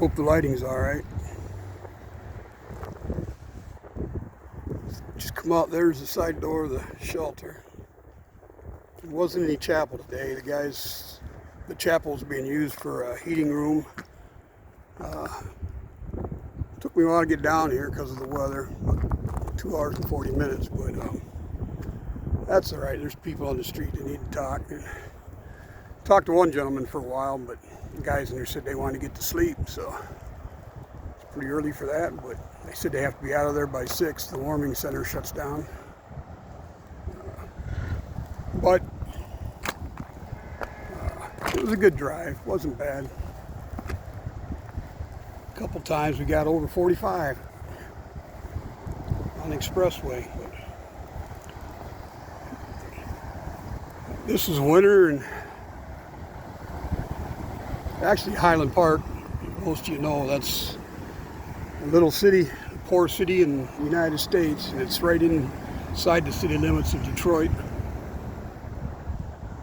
Hope the lighting's alright. Just come out, there's the side door of the shelter. There wasn't any chapel today. The chapel was being used for a heating room. Took me a while to get down here because of the weather, 2 hours and 40 minutes, but that's alright. There's people on the street that need to talk. And talked to one gentleman for a while, but the guys in there said they wanted to get to sleep, so it's pretty early for that, but they said they have to be out of there by 6. The warming center shuts down. But it was a good drive. Wasn't bad. A couple times we got over 45 on the expressway. But this is winter, and actually Highland Park, most of you know, that's a little city, a poor city in the United States, and it's right inside the city limits of Detroit.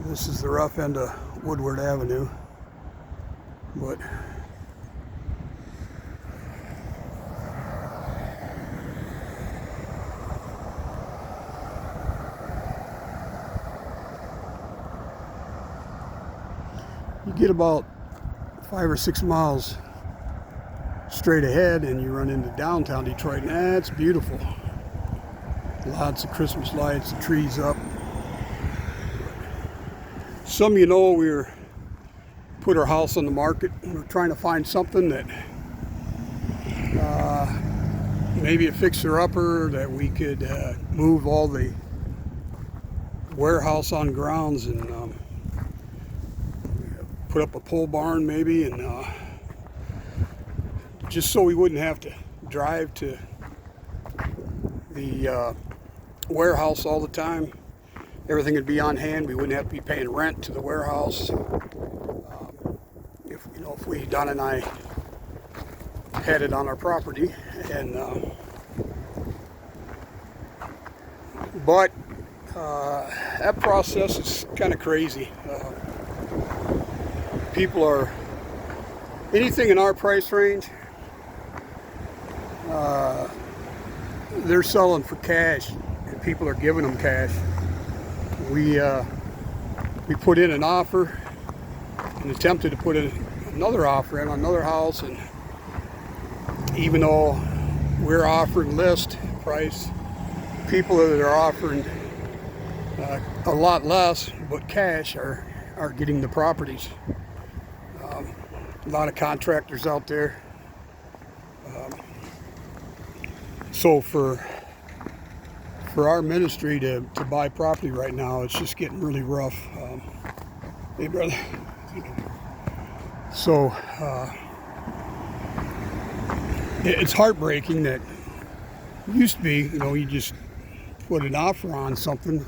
This is the rough end of Woodward Avenue, but you get about 5 or 6 miles straight ahead and you run into downtown Detroit, and that's beautiful. Lots of Christmas lights, the trees up. Some of you know we put our house on the market, and we're trying to find something that maybe a fixer-upper that we could move all the warehouse on grounds and put up a pole barn maybe, and just so we wouldn't have to drive to the warehouse all the time. Everything would be on hand. We wouldn't have to be paying rent to the warehouse. If we, Don and I, had it on our property, and but that process is kind of crazy. People are anything in our price range. They're selling for cash, and people are giving them cash. We put in an offer and attempted to put in another offer in on another house, and even though we're offering list price, people that are offering a lot less but cash are getting the properties. A lot of contractors out there. So for our ministry to buy property right now, it's just getting really rough. Hey, brother. So it's heartbreaking that used to be, you just put an offer on something.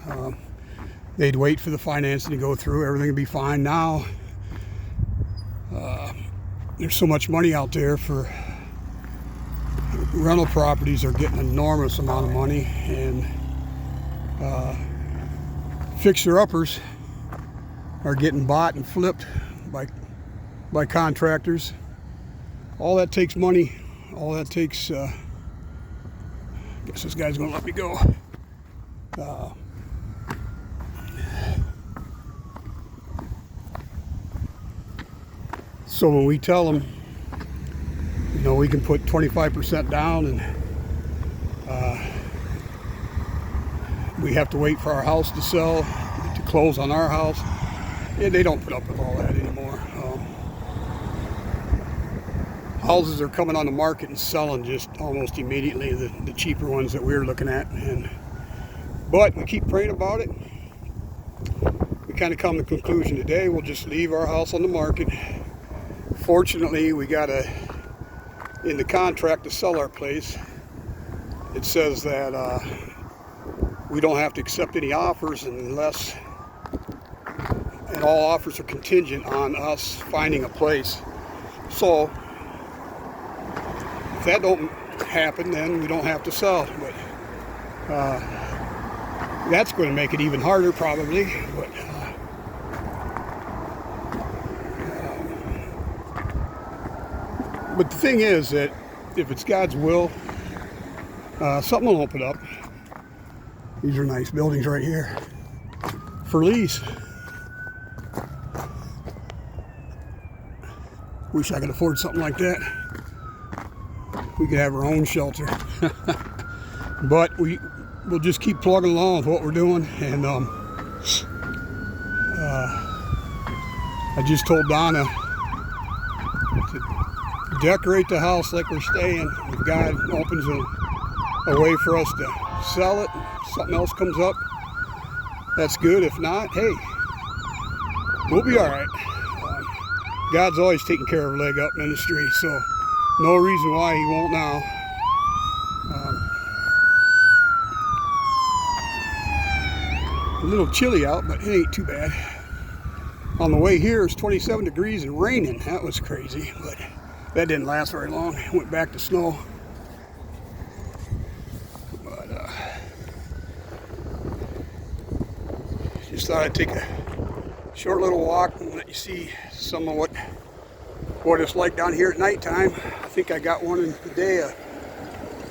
They'd wait for the financing to go through. Everything would be fine. Now there's so much money out there for rental properties. Are getting an enormous amount of money, and fixer-uppers are getting bought and flipped by contractors. All that takes money. All that takes. I guess this guy's going to let me go. So when we tell them, we can put 25% down, and we have to wait for our house to sell to close on our house. Yeah, they don't put up with all that anymore. Houses are coming on the market and selling just almost immediately, the cheaper ones that we're looking at. But we keep praying about it. We kind of come to the conclusion today we'll just leave our house on the market. Fortunately, we got in the contract to sell our place, it says that we don't have to accept any offers and all offers are contingent on us finding a place. So if that don't happen, then we don't have to sell. But that's going to make it even harder probably. But But the thing is that if it's God's will, something will open up. These are nice buildings right here for lease. Wish I could afford something like that. We could have our own shelter. But we'll just keep plugging along with what we're doing. And I just told Donna to decorate the house like we're staying. If God opens a way for us to sell it, something else comes up, that's good. If not, hey, we'll be all right. God's always taking care of leg up ministry, so no reason why he won't now. A little chilly out, but it ain't too bad. On the way here, it's 27 degrees and raining. That was crazy, but that didn't last very long. It went back to snow. But just thought I'd take a short little walk and let you see some of what it's like down here at nighttime. I think I got one in the day. It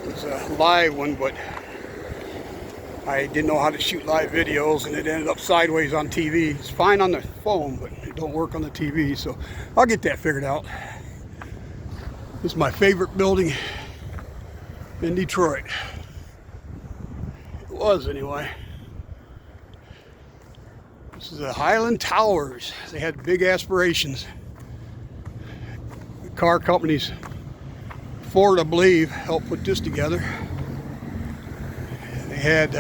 was a live one, but I didn't know how to shoot live videos, and it ended up sideways on TV. It's fine on the phone, but it don't work on the TV, so I'll get that figured out. This is my favorite building in Detroit. It was, anyway. This is the Highland Towers. They had big aspirations. The car companies, Ford, I believe, helped put this together. They had,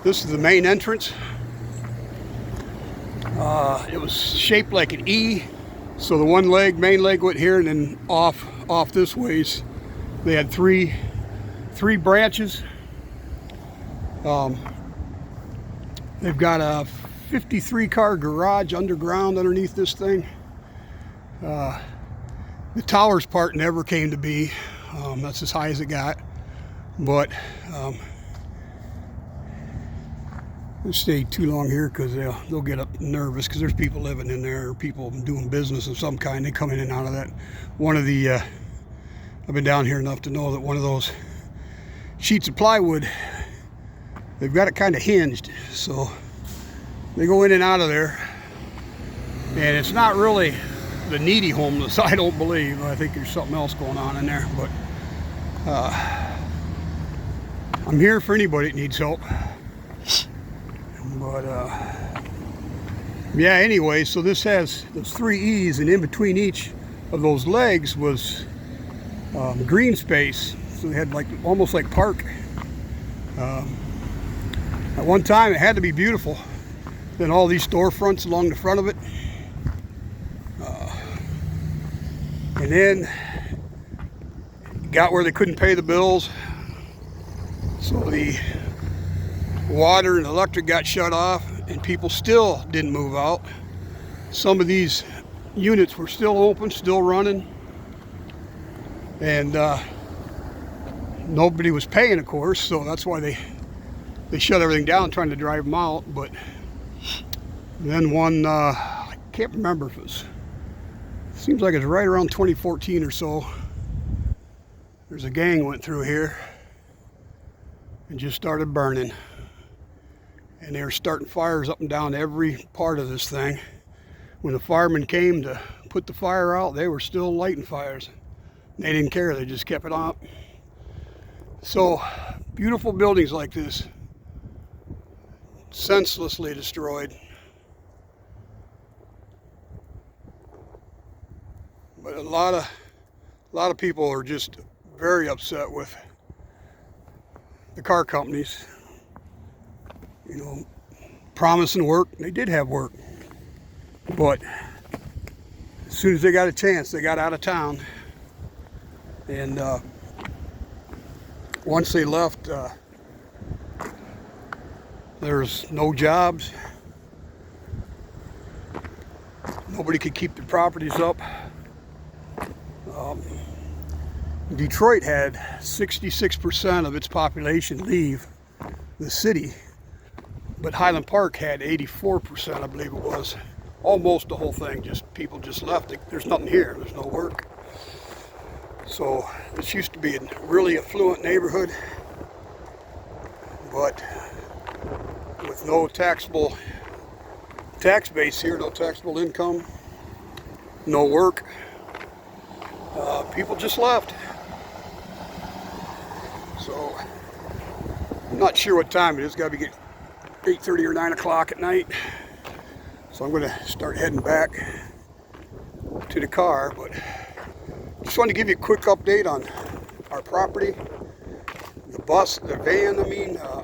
this is the main entrance. It was shaped like an E, so the main leg went here, and then off this ways. They had three branches. They've got a 53 car garage underground underneath this thing. The towers part never came to be. That's as high as it got. But we'll stay too long here because they'll get up nervous, because there's people living in there, or people doing business of some kind. They come in and out of that. One of the I've been down here enough to know that one of those sheets of plywood, they've got it kind of hinged, so they go in and out of there. And it's not really the needy homeless, I don't believe. I think there's something else going on in there. But I'm here for anybody that needs help. But yeah, anyway, so this has those 3 E's, and in between each of those legs was green space. So they had almost like park. At one time it had to be beautiful. Then all these storefronts along the front of it. And then got where they couldn't pay the bills. So the water and electric got shut off, and people still didn't move out. Some of these units were still open, still running. And nobody was paying, of course, so that's why they shut everything down, trying to drive them out. But then one, I can't remember if seems like it's right around 2014 or so, there's a gang went through here and just started burning. And they were starting fires up and down every part of this thing. When the firemen came to put the fire out, they were still lighting fires. They didn't care, they just kept it up. So, beautiful buildings like this, senselessly destroyed. But a lot of people are just very upset with the car companies. You know, promising work. They did have work, but as soon as they got a chance, they got out of town. And once they left, there's no jobs. Nobody could keep their properties up. Detroit had 66% of its population leave the city, but Highland Park had 84%, I believe it was. Almost the whole thing, people just left. There's nothing here, there's no work. So this used to be a really affluent neighborhood, but with no taxable tax base here, no taxable income, no work, people just left. So I'm not sure what time it is. Got to be 8:30 or 9 o'clock at night. So I'm going to start heading back to the car, but just wanted to give you a quick update on our property. The van,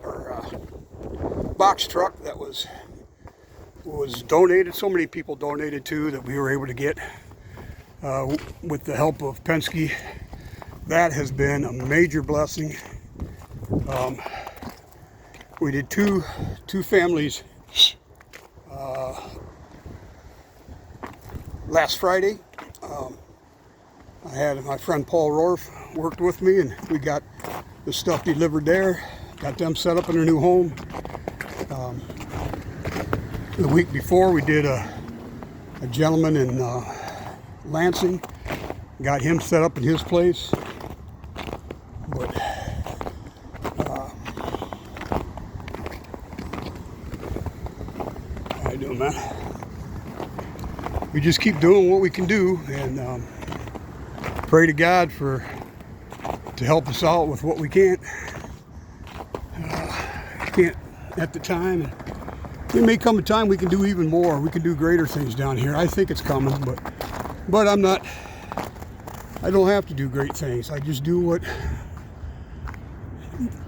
or box truck that was donated. So many people donated to that we were able to get with the help of Penske. That has been a major blessing. We did two families last Friday. I had my friend Paul Rohrf worked with me, and we got the stuff delivered there. Got them set up in their new home. The week before, we did a gentleman in Lansing. Got him set up in his place. But how you doing, man? We just keep doing what we can do, and pray to God to help us out with what we can't at the time. And there may come a time we can do even more. We can do greater things down here. I think it's coming, but I don't have to do great things. I just do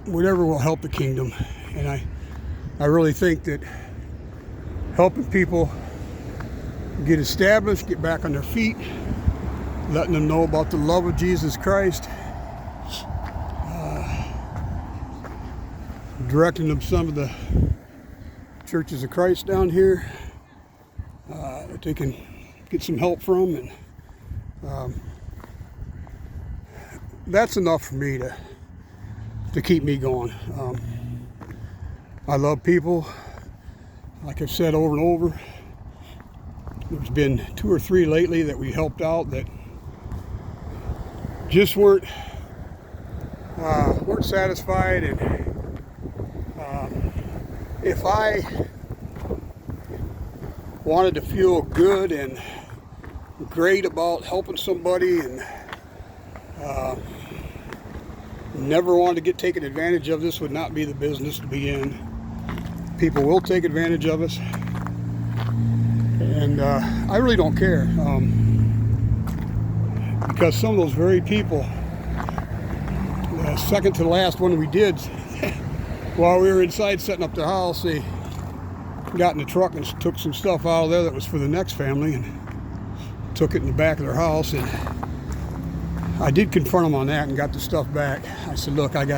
whatever will help the kingdom. And I really think that helping people get established, get back on their feet, letting them know about the love of Jesus Christ, directing them some of the churches of Christ down here that they can get some help from, and that's enough for me to keep me going. I love people, like I've said over and over. There's been 2 or 3 lately that we helped out that just weren't satisfied, and if I wanted to feel good and great about helping somebody and never wanted to get taken advantage of, this would not be the business to be in. People will take advantage of us, and I really don't care, because some of those very people, the second to the last one we did, while we were inside setting up the house, they got in the truck and took some stuff out of there that was for the next family and took it in the back of their house. And I did confront them on that and got the stuff back. I said, look, I'm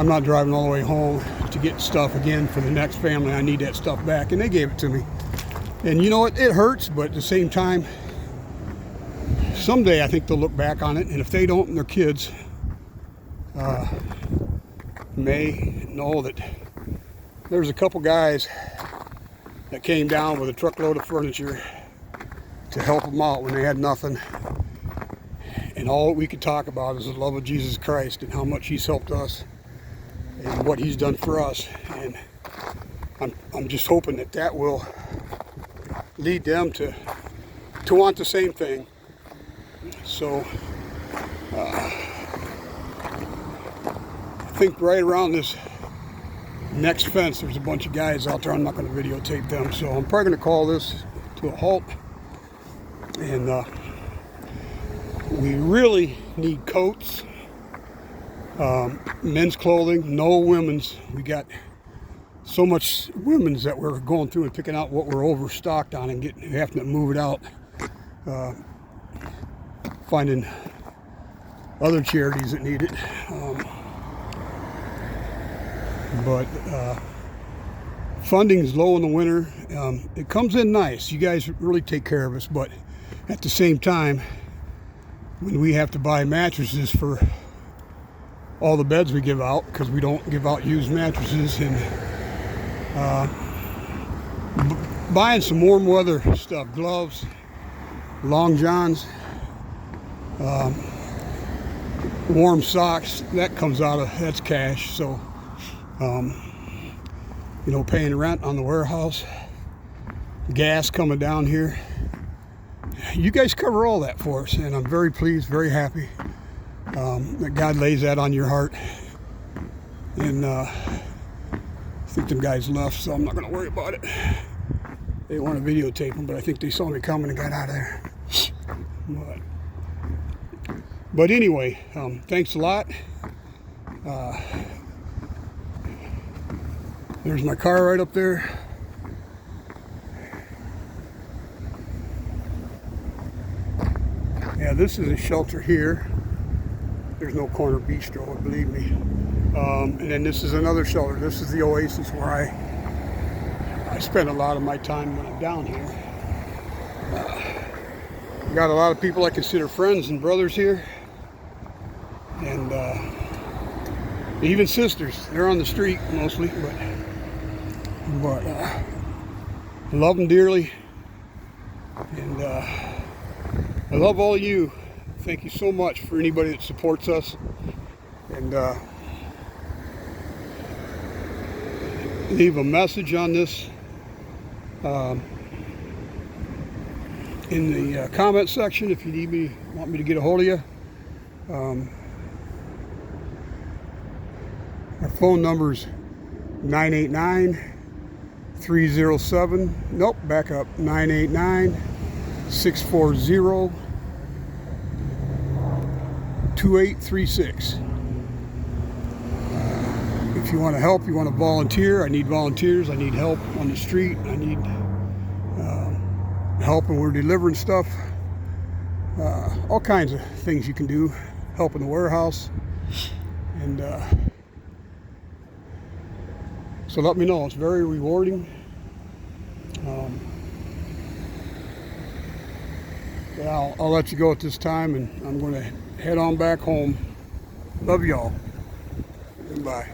not driving all the way home to get stuff again for the next family. I need that stuff back. And they gave it to me. And you know what? It hurts, but at the same time, someday I think they'll look back on it. And if they don't, and their kids may know that there's a couple guys that came down with a truckload of furniture to help them out when they had nothing. And all we could talk about is the love of Jesus Christ and how much He's helped us and what He's done for us. And I'm just hoping that will lead them to want the same thing. So I think right around this next fence there's a bunch of guys out there. I'm not going to videotape them, so I'm probably going to call this to a halt. And we really need coats, men's clothing, no women's. We got so much women's that we're going through and picking out what we're overstocked on and having to move it out, finding other charities that need it. But funding's low in the winter. It comes in nice. You guys really take care of us, but at the same time, when we have to buy mattresses for all the beds we give out, because we don't give out used mattresses, and buying some warm weather stuff, gloves, long johns, warm socks, that comes out of, that's cash. So, you know, paying rent on the warehouse, gas coming down here. You guys cover all that for us, and I'm very pleased, very happy that God lays that on your heart. And I think them guys left, so I'm not going to worry about it. They want to videotape them, but I think they saw me coming and got out of there. But anyway, thanks a lot. There's my car right up there. Yeah, this is a shelter here. There's no corner bistro, believe me. And then this is another shelter. This is the Oasis where I spend a lot of my time when I'm down here. Got a lot of people I consider friends and brothers here. And even sisters. They're on the street mostly, but I love them dearly. And I love all of you. Thank you so much for anybody that supports us. And leave a message on this in the comment section if you want me to get a hold of you. Our phone number is 989-307, nope, back up, 989-640-2836. If you want to help, you want to volunteer, I need volunteers, I need help on the street, I need help when we're delivering stuff. All kinds of things you can do, help in the warehouse. And so let me know, it's very rewarding. Yeah, I'll let you go at this time, and I'm going to head on back home. Love y'all. Goodbye.